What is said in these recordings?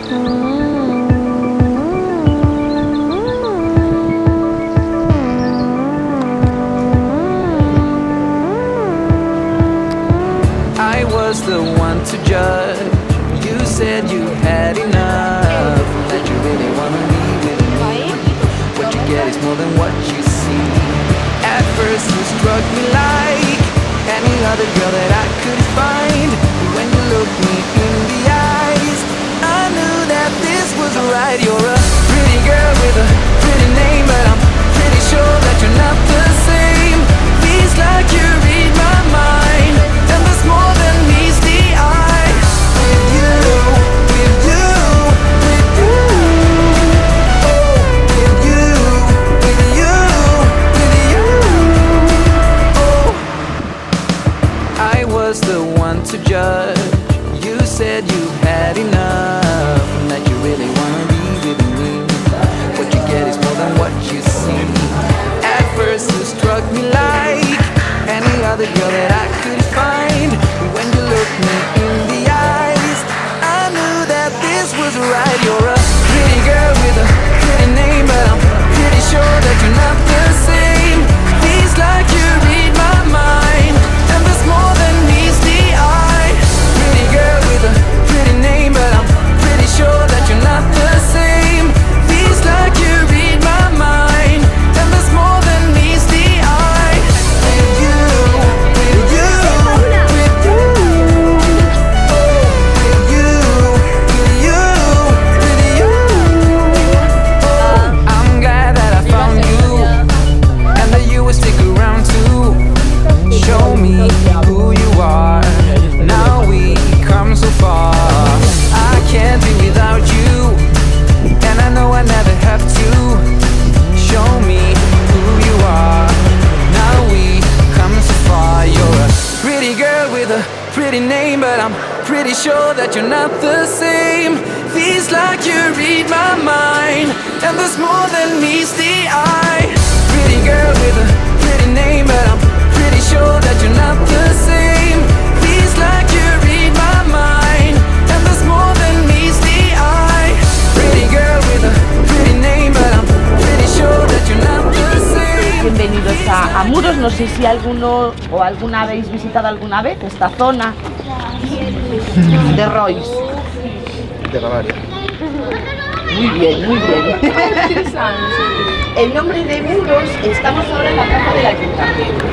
I was the one to judge. You said you had enough, that you really wanna be with me. What you get is more than what you see. At first you struck me like any other girl that I could find. When you looked me in the eyes, I knew that this was right. You're a pretty girl with a pretty name, but I'm pretty sure that you're not the same. Feels like you read my mind, and there's more than meets the eye. With you, with you, with you. Oh, with you, with you, with you. Oh, I was the one to judge. You said you had enough, and that you really wanna be with me. What you get is more than what you see. At first you struck me like any other girl that I could find. When you looked me in the eyes, I knew that this was right. You're a pretty girl with a pretty name, but I'm pretty sure that you're not the same. Feels like you read my mind, and there's more than meets the eye. Pretty girl with a pretty name, but I'm pretty sure that you're not the same. Feels like you read my mind, and there's more than meets the eye. With you, with you, with you. Oh, with you, with you, with you. Oh, I'm glad that I found you, and that you will stick around too. Show me who you are. Now we come so far. I can't be without you, and I know I never have to. Show me who you are. Now we come so far. You're a pretty girl with a pretty name, but I'm pretty sure that you're not the same. Feels like you read my mind, and there's more than meets the eye. Pretty girl with a pretty name, but I'm pretty sure that you're not the same. Feels like you read my mind, and there's more than meets the eye. Pretty girl with a pretty name, but I'm pretty sure that you're not the same. Bienvenidos a Muros, no sé si alguno o alguna habéis visitado alguna vez esta zona de Rois. De Bavaria. Muy bien, muy bien. El nombre de Muros, estamos ahora en la plaza del Ayuntamiento.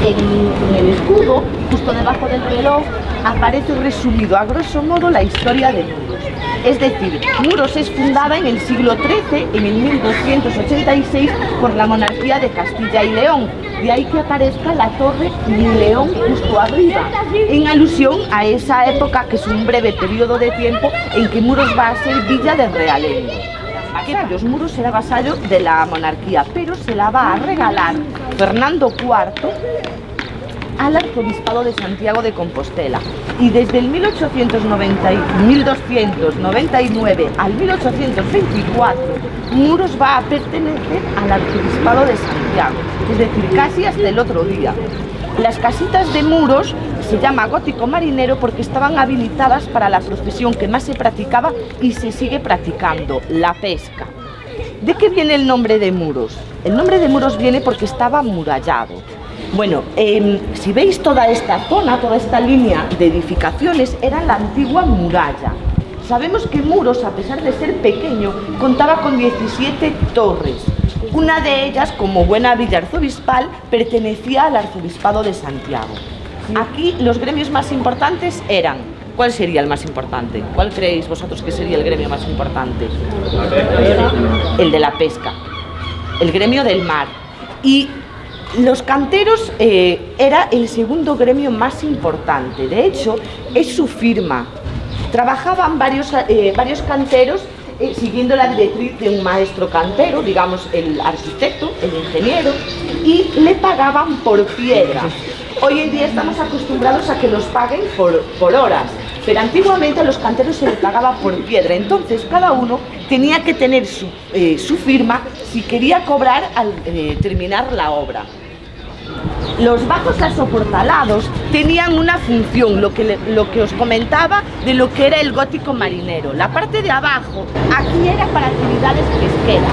En el escudo, justo debajo del reloj, aparece resumido a grosso modo la historia de Muros. Es decir, Muros es fundada en el siglo XIII, en el 1286, por la monarquía de Castilla y León. De ahí que aparezca la torre y un león justo arriba, en alusión a esa época, que es un breve periodo de tiempo en que Muros va a ser villa de realengo. Los Muros era vasallo de la monarquía, pero se la va a regalar Fernando IV al arzobispado de Santiago de Compostela, y desde el 1299 al 1824 Muros va a pertenecer al arzobispado de Santiago, es decir, casi hasta el otro día. Las casitas de Muros se llama gótico marinero porque estaban habilitadas para la profesión que más se practicaba y se sigue practicando, la pesca. ¿De qué viene el nombre de Muros? El nombre de Muros viene porque estaba amurallado. Bueno, si veis toda esta zona, toda esta línea de edificaciones, era la antigua muralla. Sabemos que Muros, a pesar de ser pequeño, contaba con 17 torres. Una de ellas, como buena villa arzobispal, pertenecía al arzobispado de Santiago. Aquí los gremios más importantes eran... ¿Cuál sería el más importante? ¿Cuál creéis vosotros que sería el gremio más importante? El de la pesca, el gremio del mar. Y los canteros era el segundo gremio más importante. De hecho, es su firma. Trabajaban varios canteros siguiendo la directriz de un maestro cantero, digamos el arquitecto, el ingeniero, y le pagaban por piedra. Hoy en día estamos acostumbrados a que nos paguen por horas, pero antiguamente a los canteros se les pagaba por piedra. Entonces cada uno tenía que tener su firma si quería cobrar al terminar la obra. Los bajos asoportalados tenían una función, lo que os comentaba de lo que era el gótico marinero. La parte de abajo, aquí era para actividades pesqueras.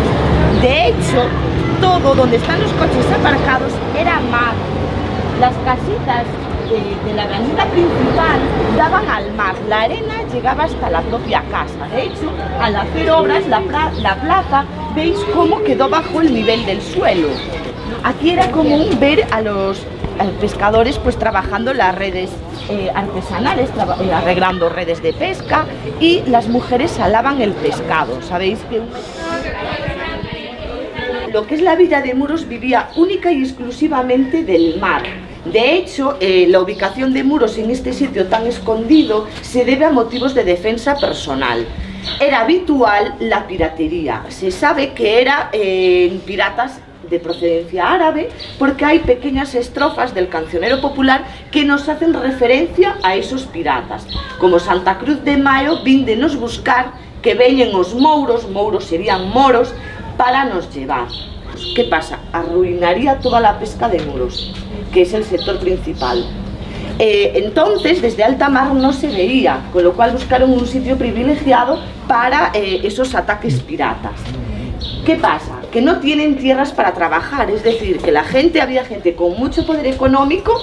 De hecho, todo donde están los coches aparcados era mar. Las casitas de la avenida principal daban al mar. La arena llegaba hasta la propia casa. De hecho, al hacer obras, la plaza, veis cómo quedó bajo el nivel del suelo. Aquí era común ver a los pescadores pues trabajando las redes artesanales, arreglando redes de pesca, y las mujeres salaban el pescado. Sabéis que lo que es la villa de Muros vivía única y exclusivamente del mar. De hecho, la ubicación de Muros en este sitio tan escondido se debe a motivos de defensa personal. Era habitual la piratería. Se sabe que eran piratas de procedencia árabe, porque hay pequeñas estrofas del cancionero popular que nos hacen referencia a esos piratas, como Santa Cruz de Mayo, víndenos buscar, que veñen os mouros, mouros serían moros, para nos llevar. ¿Qué pasa? Arruinaría toda la pesca de Muros, que es el sector principal. Entonces, desde alta mar no se veía, con lo cual buscaron un sitio privilegiado para esos ataques piratas. ¿Qué pasa? Que no tienen tierras para trabajar, es decir, que había gente con mucho poder económico,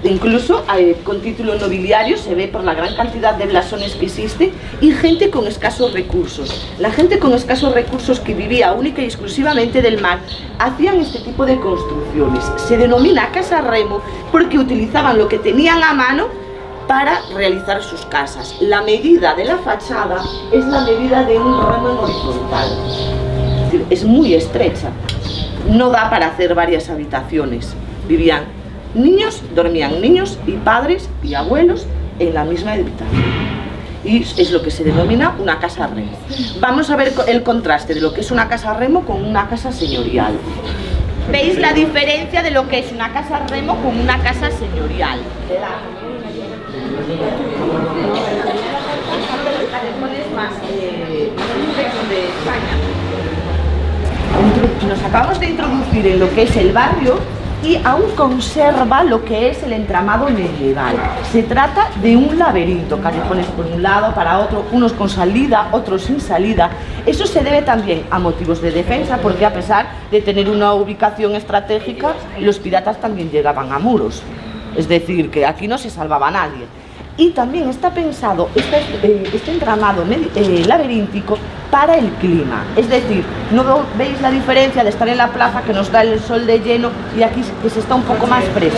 incluso con título nobiliario, se ve por la gran cantidad de blasones que existe, y gente con escasos recursos. La gente con escasos recursos que vivía única y exclusivamente del mar, hacían este tipo de construcciones. Se denomina casa remo porque utilizaban lo que tenían a mano para realizar sus casas. La medida de la fachada es la medida de un remo en horizontal. Es muy estrecha, no da para hacer varias habitaciones. Vivían niños, dormían niños y padres y abuelos en la misma habitación. Y es lo que se denomina una casa remo. Vamos a ver el contraste de lo que es una casa remo con una casa señorial. ¿Veis la diferencia de lo que es una casa remo con una casa señorial? Nos acabamos de introducir en lo que es el barrio y aún conserva lo que es el entramado medieval. Se trata de un laberinto, callejones por un lado, para otro, unos con salida, otros sin salida. Eso se debe también a motivos de defensa, porque a pesar de tener una ubicación estratégica, los piratas también llegaban a Muros. Es decir, que aquí no se salvaba nadie. Y también está pensado este entramado laberíntico para el clima. Es decir, ¿no veis la diferencia de estar en la plaza, que nos da el sol de lleno, y aquí que se está un poco más fresco?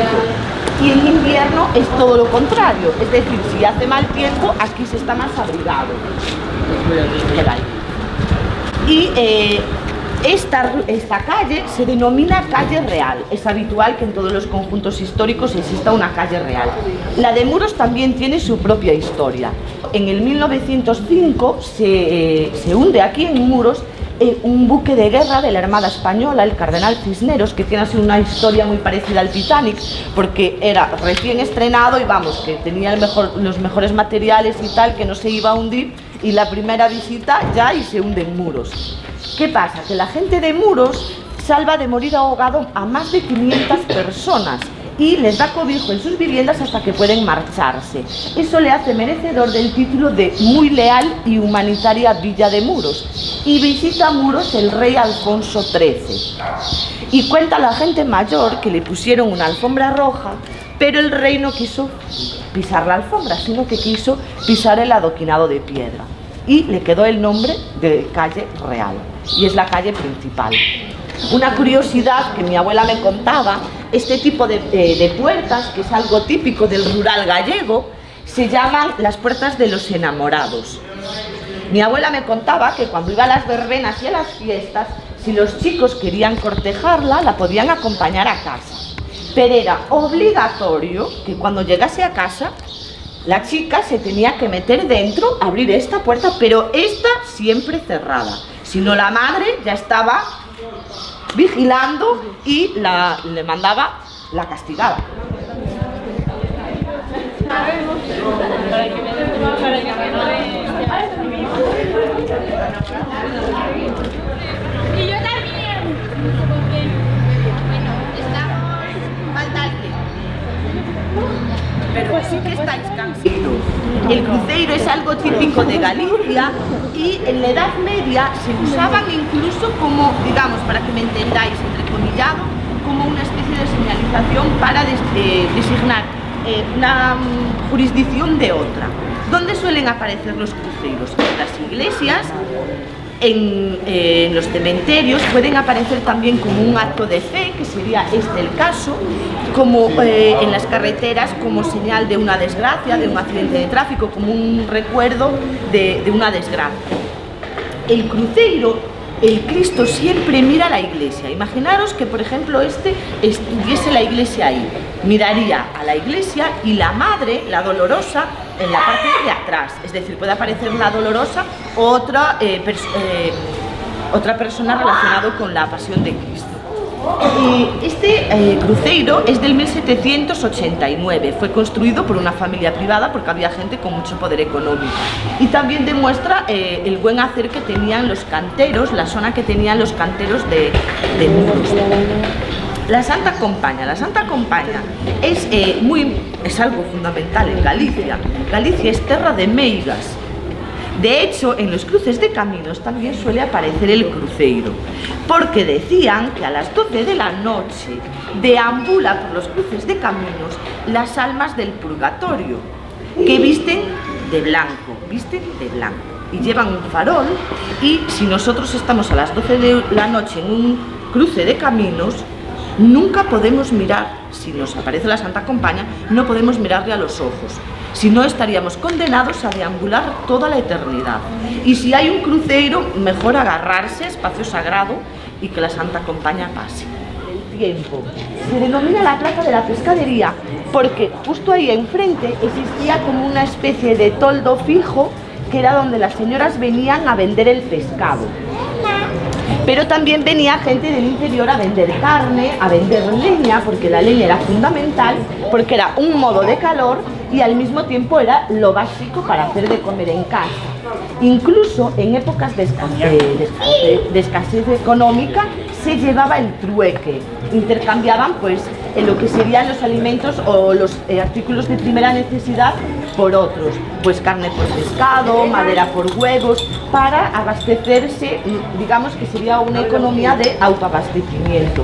Y en invierno es todo lo contrario. Es decir, si hace mal tiempo, aquí se está más abrigado. Y esta calle se denomina calle real. Es habitual que en todos los conjuntos históricos exista una calle real. La de Muros también tiene su propia historia. En el 1905 se hunde aquí en Muros un buque de guerra de la Armada Española, el Cardenal Cisneros, que tiene así una historia muy parecida al Titanic, porque era recién estrenado y vamos, que tenía los mejores materiales y tal, que no se iba a hundir, y la primera visita ya y se hunde en Muros. ¿Qué pasa? Que la gente de Muros salva de morir ahogado a más de 500 personas y les da cobijo en sus viviendas hasta que pueden marcharse. Eso le hace merecedor del título de muy leal y humanitaria Villa de Muros. Y visita Muros el rey Alfonso XIII. Y cuenta la gente mayor que le pusieron una alfombra roja, pero el rey no quiso pisar la alfombra, sino que quiso pisar el adoquinado de piedra. Y le quedó el nombre de calle real, y es la calle principal. Una curiosidad que mi abuela me contaba, este tipo de puertas, que es algo típico del rural gallego, se llaman las puertas de los enamorados. Mi abuela me contaba que cuando iba a las verbenas y a las fiestas, si los chicos querían cortejarla, la podían acompañar a casa. Pero era obligatorio que cuando llegase a casa, la chica se tenía que meter dentro, abrir esta puerta, pero esta siempre cerrada. Si no, la madre ya estaba vigilando y le mandaba, la castigaba. Y yo también. Bueno, estamos... Falta alguien. cruceiro es algo típico de Galicia y en la Edad Media se usaban incluso como, digamos, para que me entendáis, entrecomillado, como una especie de señalización para designar una jurisdicción de otra. ¿Dónde suelen aparecer los cruceros? En las iglesias, en los cementerios, pueden aparecer también como un acto de fe, que sería este el caso, como en las carreteras como señal de una desgracia, de un accidente de tráfico, como un recuerdo de una desgracia. El cruceiro, el Cristo siempre mira a la iglesia. Imaginaros que, por ejemplo, estuviese la iglesia ahí. Miraría a la iglesia y la madre, la dolorosa, en la parte de atrás. Es decir, puede aparecer la dolorosa o otra persona relacionada con la pasión de Cristo. Este cruceiro es del 1789, fue construido por una familia privada porque había gente con mucho poder económico y también demuestra el buen hacer que tenían los canteros, la zona que tenían los canteros de muros. La Santa Compaña es algo fundamental en Galicia. Galicia es terra de meigas. De hecho, en los cruces de caminos también suele aparecer el cruceiro, porque decían que a las 12 de la noche deambula por los cruces de caminos las almas del purgatorio, que visten de blanco y llevan un farol, y si nosotros estamos a las 12 de la noche en un cruce de caminos, nunca podemos mirar, si nos aparece la Santa Compaña, no podemos mirarle a los ojos. Si no, estaríamos condenados a deambular toda la eternidad. Y si hay un cruceiro, mejor agarrarse, espacio sagrado, y que la Santa Compaña pase. El tiempo. Se denomina la Plaza de la Pescadería porque justo ahí enfrente existía como una especie de toldo fijo que era donde las señoras venían a vender el pescado. Pero también venía gente del interior a vender carne, a vender leña, porque la leña era fundamental, porque era un modo de calor y al mismo tiempo era lo básico para hacer de comer en casa. Incluso en épocas de escasez económica se llevaba el trueque, intercambiaban pues en lo que serían los alimentos o los artículos de primera necesidad por otros, pues carne por pescado, madera por huevos, para abastecerse, digamos que sería una economía de autoabastecimiento.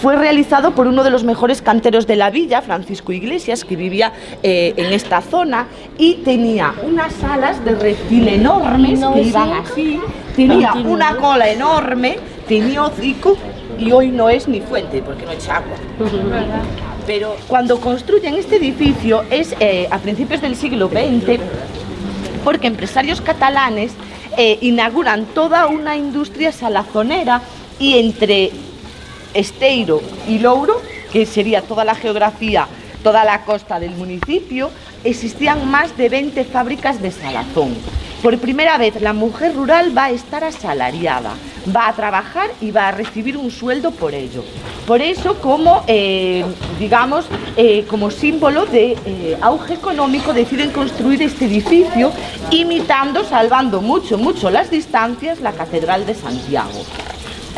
Fue realizado por uno de los mejores canteros de la villa, Francisco Iglesias, que vivía en esta zona y tenía unas alas de reptil enormes que iban así, tenía una cola enorme, tenía hocico y hoy no es ni fuente porque no echa agua. Pero cuando construyen este edificio es a principios del siglo XX, porque empresarios catalanes inauguran toda una industria salazonera y entre Esteiro y Louro, que sería toda la geografía, toda la costa del municipio, existían más de 20 fábricas de salazón. Por primera vez la mujer rural va a estar asalariada, va a trabajar y va a recibir un sueldo por ello. Por eso, como digamos, como símbolo de auge económico, deciden construir este edificio, imitando, salvando mucho las distancias, la Catedral de Santiago.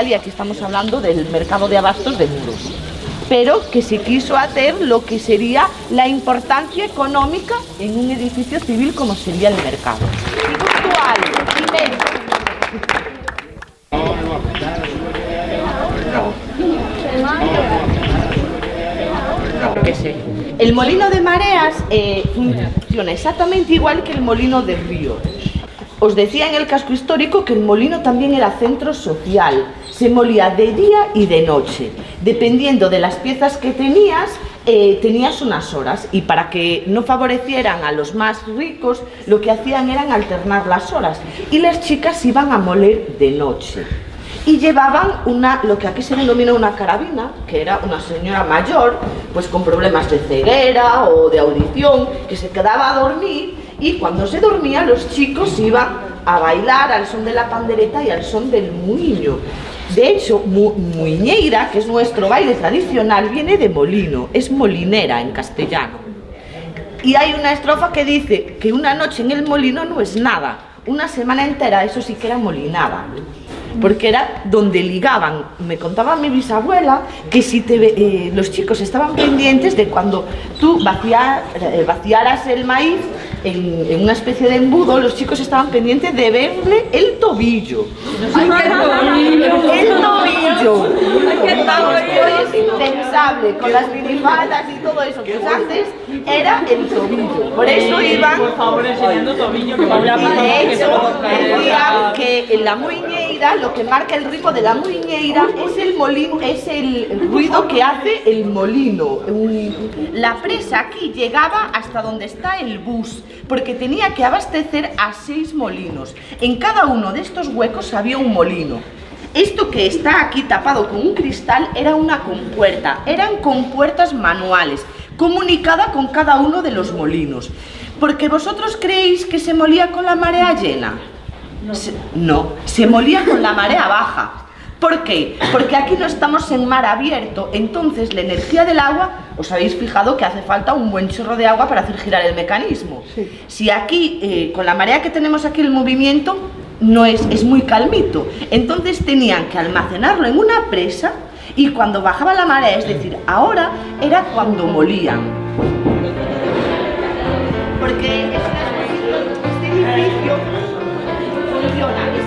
Y aquí estamos hablando del mercado de abastos de Muros, pero que se quiso hacer lo que sería la importancia económica en un edificio civil como sería el mercado. El molino de mareas funciona exactamente igual que el molino de río. Os decía en el casco histórico que el molino también era centro social. Se molía de día y de noche. Dependiendo de las piezas que tenías, tenías unas horas, y para que no favorecieran a los más ricos, lo que hacían eran alternar las horas, y las chicas iban a moler de noche. Y llevaban lo que aquí se denomina una carabina, que era una señora mayor, pues con problemas de ceguera o de audición, que se quedaba a dormir, y cuando se dormía los chicos iban a bailar al son de la pandereta y al son del muiño. De hecho, muiñeira, que es nuestro baile tradicional, viene de molino, es molinera en castellano. Y hay una estrofa que dice que una noche en el molino no es nada, una semana entera eso sí que era molinada. porque era donde ligaban. Me contaba mi bisabuela que si los chicos estaban pendientes de cuando tú vaciaras el maíz en una especie de embudo, los chicos estaban pendientes de verle el tobillo. ¡Ay, qué tobillo! ¡El tobillo! Vamos, hoy es impensable, con las minifaldas y todo eso, pues antes era el tobillo. Por eso iban... Por favor, enseñando tobillo, que vaya Y de hecho, decían que en la muiñeira, lo que marca el ritmo de la muiñeira es el molino, es el ruido que hace el molino. La presa aquí llegaba hasta donde está el bus, porque tenía que abastecer a 6 molinos. En cada uno de estos huecos había un molino. Esto que está aquí tapado con un cristal era una compuerta, eran compuertas manuales, comunicada con cada uno de los molinos. ¿Porque vosotros creéis que se molía con la marea llena? No, se molía con la marea baja. ¿Por qué? Porque aquí no estamos en mar abierto, entonces la energía del agua, os habéis fijado que hace falta un buen chorro de agua para hacer girar el mecanismo. Sí. Si aquí, con la marea que tenemos aquí, el movimiento no es muy calmito, entonces tenían que almacenarlo en una presa y cuando bajaba la marea, es decir, ahora era cuando molían. Porque este edificio funciona.